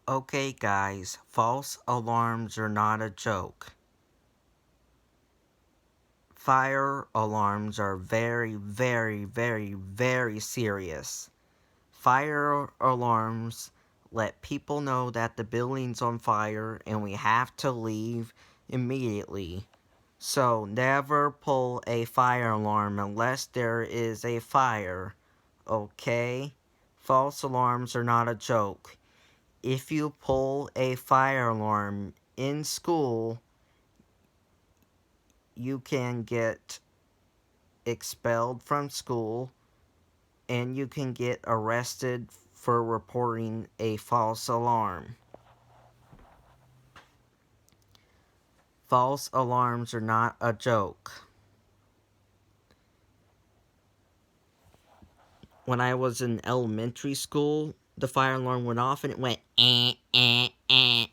Okay guys, false alarms are not a joke. Fire alarms are very, very, very, very serious. Fire alarms let people know that the building's on fire and we have to leave immediately. So never pull a fire alarm unless there is a fire, okay? False alarms are not a joke. If you pull a fire alarm in school, you can get expelled from school and you can get arrested for reporting a false alarm. False alarms are not a joke. When I was in elementary school, the fire alarm went off and it went eh. And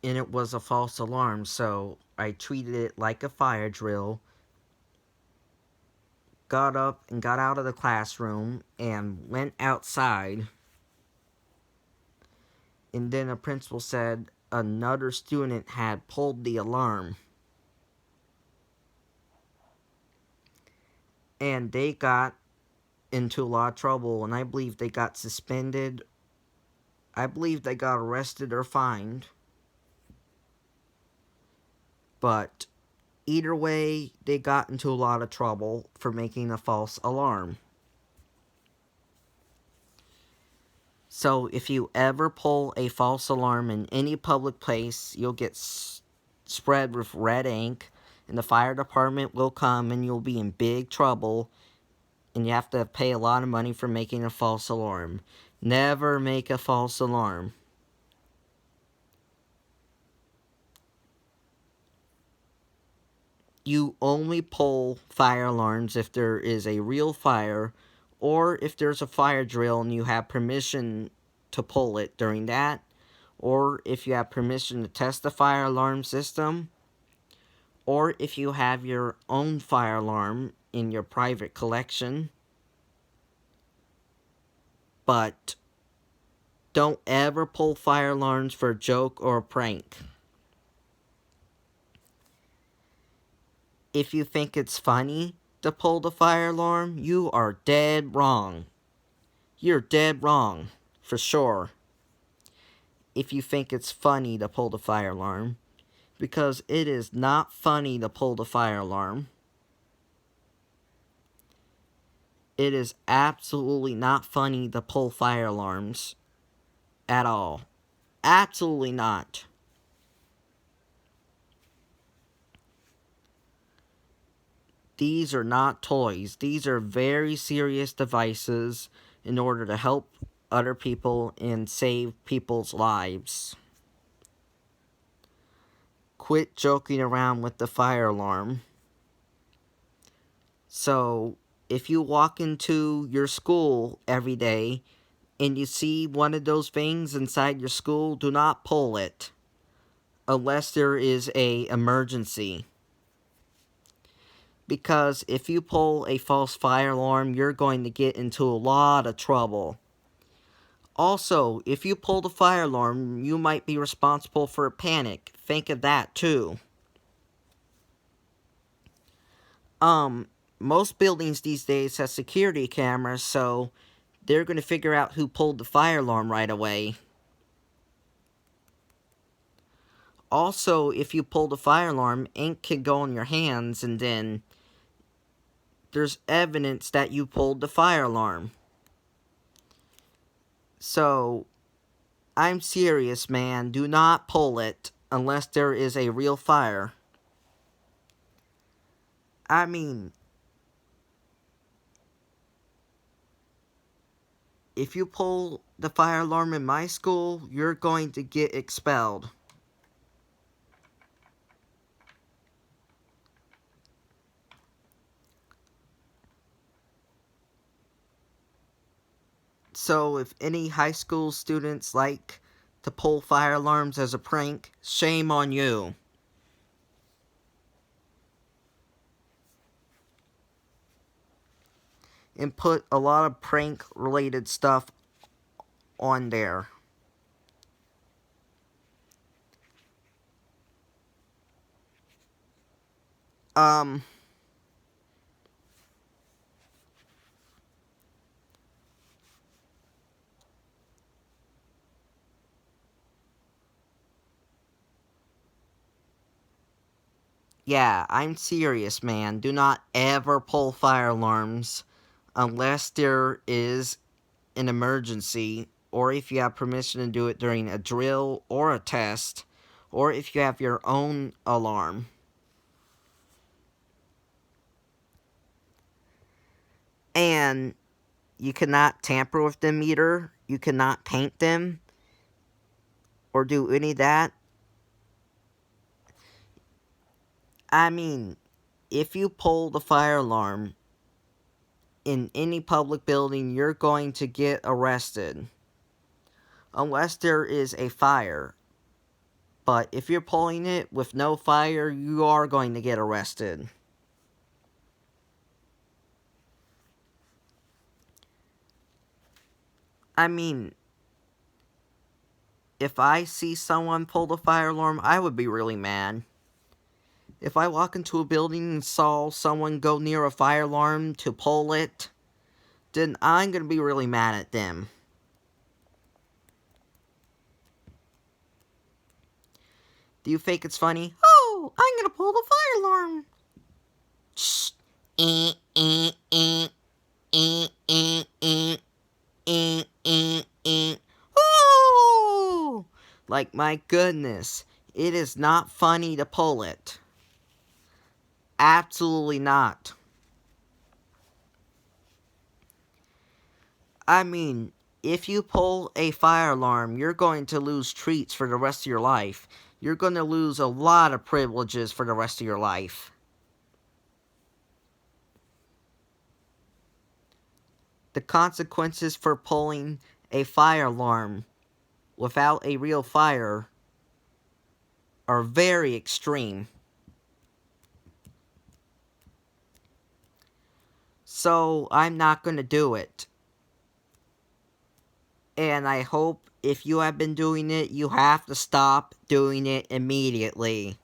it was a false alarm, so I treated it like a fire drill, got up and got out of the classroom and went outside. And then a principal said another student had pulled the alarm. And they got into a lot of trouble, and I believe they got suspended. I believe they got arrested or fined. But either way, they got into a lot of trouble for making a false alarm. So if you ever pull a false alarm in any public place, you'll get spread with red ink, and the fire department will come and you'll be in big trouble, and you have to pay a lot of money for making a false alarm. Never make a false alarm. You only pull fire alarms if there is a real fire, or if there's a fire drill and you have permission to pull it during that, or if you have permission to test the fire alarm system, or if you have your own fire alarm in your private collection. But don't ever pull fire alarms for a joke or a prank. If you think it's funny to pull the fire alarm, you are dead wrong. You're dead wrong, for sure. If you think it's funny to pull the fire alarm, because it is not funny to pull the fire alarm. It is absolutely not funny to pull fire alarms at all. Absolutely not. These are not toys. These are very serious devices in order to help other people and save people's lives. Quit joking around with the fire alarm. So, if you walk into your school every day and you see one of those things inside your school, do not pull it unless there is an emergency. Because if you pull a false fire alarm, you're going to get into a lot of trouble. Also, if you pull the fire alarm, you might be responsible for a panic. Think of that too. Most buildings these days have security cameras, so they're going to figure out who pulled the fire alarm right away. Also, if you pull the fire alarm, ink can go on your hands, and then there's evidence that you pulled the fire alarm. So, I'm serious, man. Do not pull it unless there is a real fire. I mean, if you pull the fire alarm in my school, you're going to get expelled. So if any high school students like to pull fire alarms as a prank, shame on you. And put a lot of prank related stuff on there. Um, yeah, I'm serious, man. Do not ever pull fire alarms unless there is an emergency, or if you have permission to do it during a drill or a test, or if you have your own alarm. And you cannot tamper with them either. You cannot paint them or do any of that. I mean, if you pull the fire alarm in any public building, you're going to get arrested. Unless there is a fire. But if you're pulling it with no fire, you are going to get arrested. I mean, if I see someone pull the fire alarm, I would be really mad. If I walk into a building and saw someone go near a fire alarm to pull it, then I'm going to be really mad at them. Do you think it's funny? Oh, I'm going to pull the fire alarm. Shh. Eh, eh, eh, eh, eh, eh, eh, eh, eh. Oh! Like, my goodness. It is not funny to pull it. Absolutely not. I mean, if you pull a fire alarm, you're going to lose treats for the rest of your life. You're going to lose a lot of privileges for the rest of your life. The consequences for pulling a fire alarm without a real fire are very extreme. So, I'm not going to do it. And I hope if you have been doing it, you have to stop doing it immediately.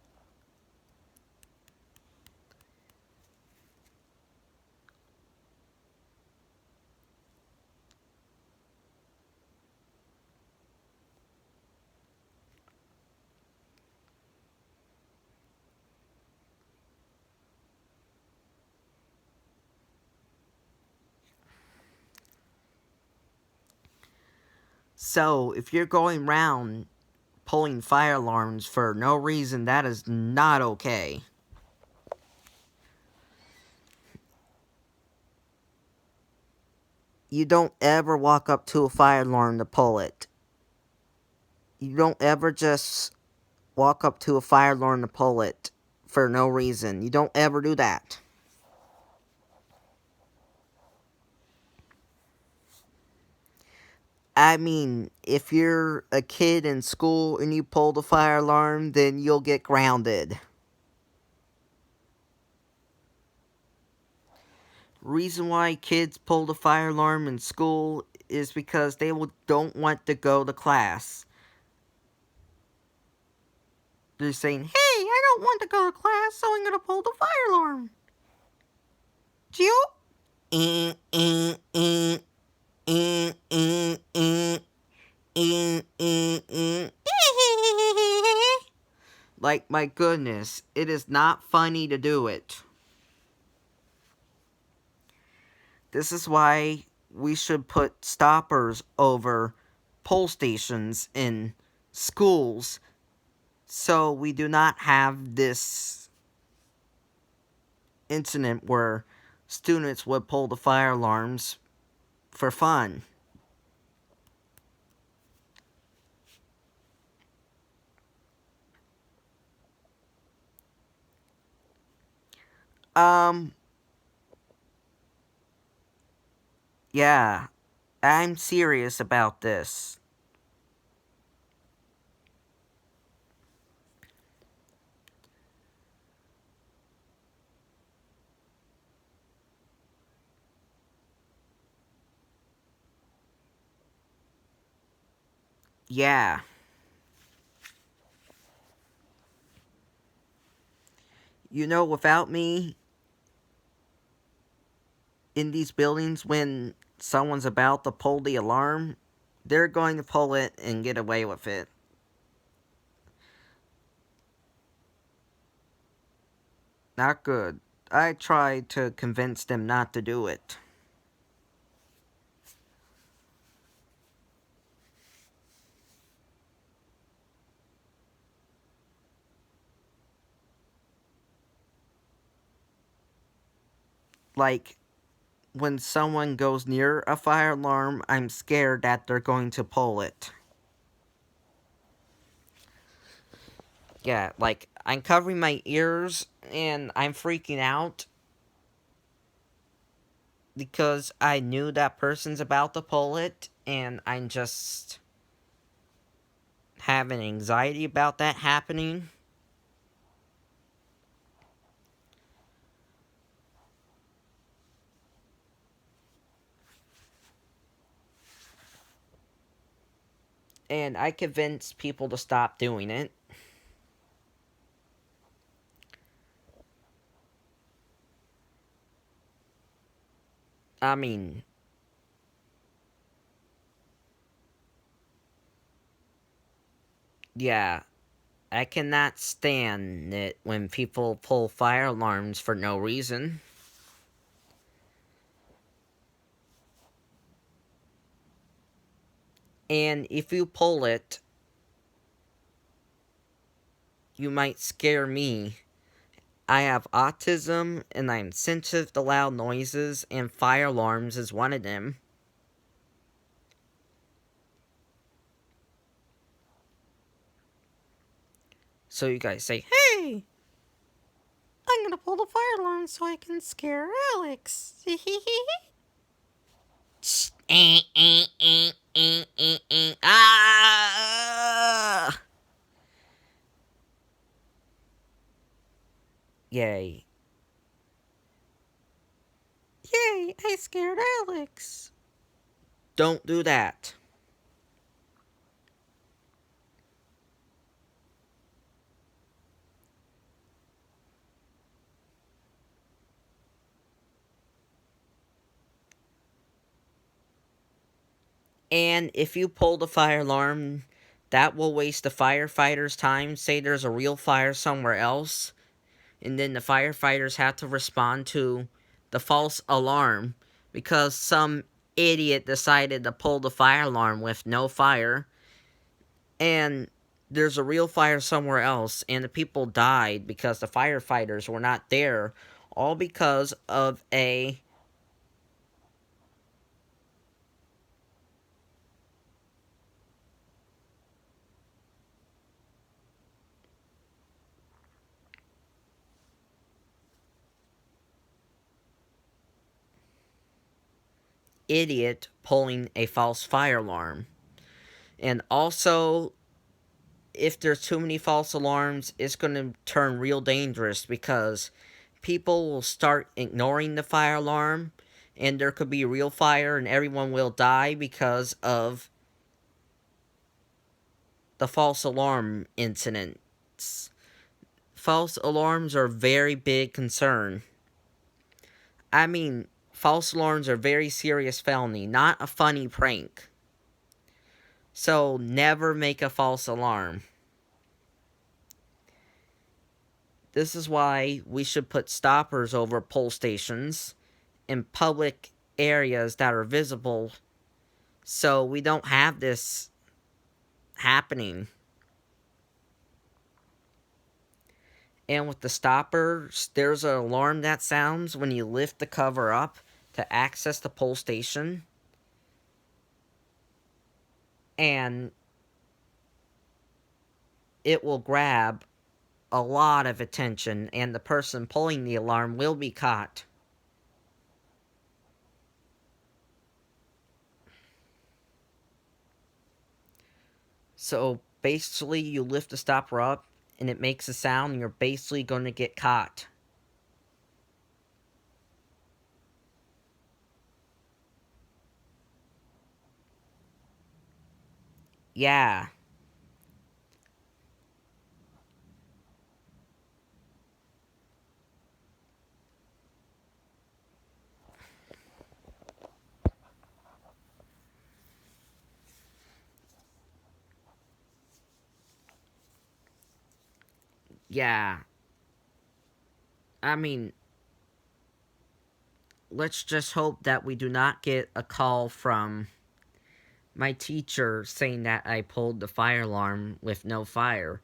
So, if you're going around pulling fire alarms for no reason, that is not okay. You don't ever walk up to a fire alarm to pull it. You don't ever just walk up to a fire alarm to pull it for no reason. You don't ever do that. I mean, if you're a kid in school and you pull the fire alarm, then you'll get grounded. Reason why kids pull the fire alarm in school is because they don't want to go to class. They're saying, hey, I don't want to go to class, so I'm going to pull the fire alarm. Jill? Like, my goodness, it is not funny to do it. This is why we should put stoppers over pole stations in schools so we do not have this incident where students would pull the fire alarms for fun. Yeah, I'm serious about this. Yeah. Without me in these buildings, when someone's about to pull the alarm, they're going to pull it and get away with it. Not good. I tried to convince them not to do it. Like, when someone goes near a fire alarm, I'm scared that they're going to pull it. Yeah, like, I'm covering my ears and I'm freaking out because I knew that person's about to pull it, and I'm just having anxiety about that happening. And I convinced people to stop doing it. I mean, yeah, I cannot stand it when people pull fire alarms for no reason. And if you pull it, you might scare me. I have autism and I'm sensitive to loud noises, and fire alarms is one of them. So you guys say, hey, I'm gonna pull the fire alarm so I can scare Alex. Ah! Yay. Yay, I scared Alex. Don't do that. And if you pull the fire alarm, that will waste the firefighters' time. Say there's a real fire somewhere else, and then the firefighters have to respond to the false alarm because some idiot decided to pull the fire alarm with no fire, and there's a real fire somewhere else, and the people died because the firefighters were not there, all because of a idiot pulling a false fire alarm. And also, if there's too many false alarms, it's going to turn real dangerous because people will start ignoring the fire alarm, and there could be a real fire and everyone will die because of the false alarm incidents. False alarms are a very big concern. I mean, false alarms are a very serious felony, not a funny prank. So never make a false alarm. This is why we should put stoppers over pole stations in public areas that are visible so we don't have this happening. And with the stoppers, there's an alarm that sounds when you lift the cover up to access the pole station. And it will grab a lot of attention, and the person pulling the alarm will be caught. So basically, you lift the stopper up and it makes a sound, and you're basically going to get caught. Yeah. Yeah. I mean, let's just hope that we do not get a call from my teacher saying that I pulled the fire alarm with no fire.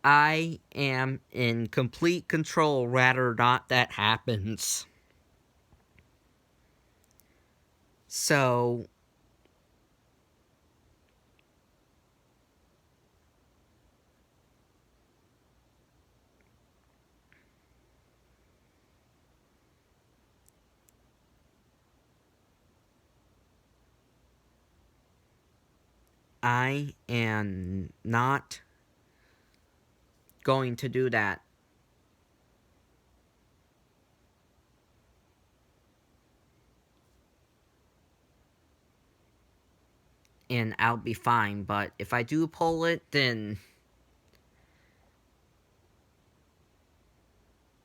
I am in complete control rather not that happens. So, I am not going to do that. And I'll be fine, but if I do pull it, then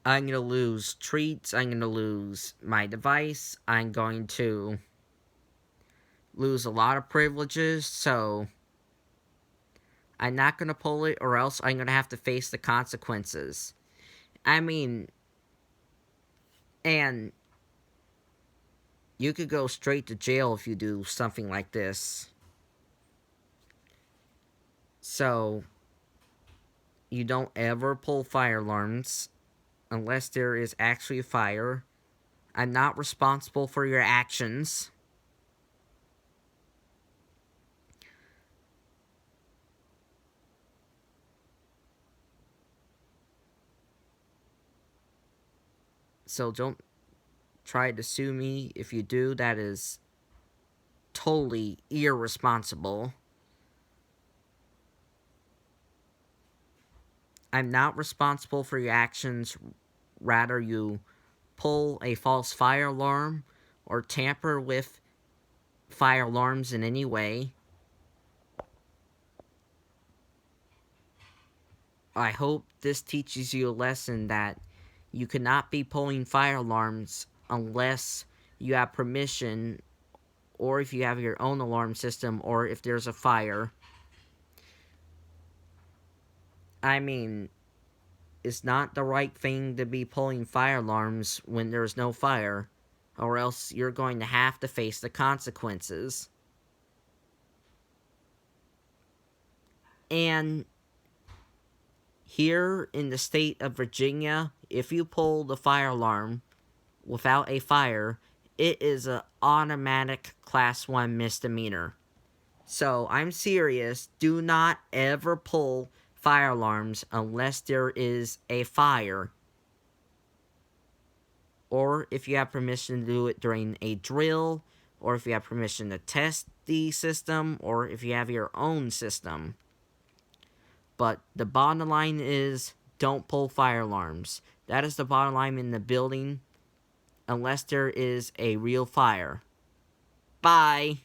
I'm gonna lose treats, I'm gonna lose my device, I'm going to lose a lot of privileges, so I'm not gonna pull it, or else I'm gonna have to face the consequences. I mean, and you could go straight to jail if you do something like this. So, you don't ever pull fire alarms unless there is actually a fire. I'm not responsible for your actions. So don't try to sue me. If you do, that is totally irresponsible. I'm not responsible for your actions. Rather, you pull a false fire alarm or tamper with fire alarms in any way. I hope this teaches you a lesson that you cannot be pulling fire alarms unless you have permission, or if you have your own alarm system, or if there's a fire. I mean, it's not the right thing to be pulling fire alarms when there's no fire, or else you're going to have to face the consequences. And here in the state of Virginia, if you pull the fire alarm without a fire, it is an automatic class 1 misdemeanor. So I'm serious, do not ever pull fire alarms unless there is a fire. Or if you have permission to do it during a drill, or if you have permission to test the system, or if you have your own system. But the bottom line is, don't pull fire alarms. That is the bottom line in the building, unless there is a real fire. Bye!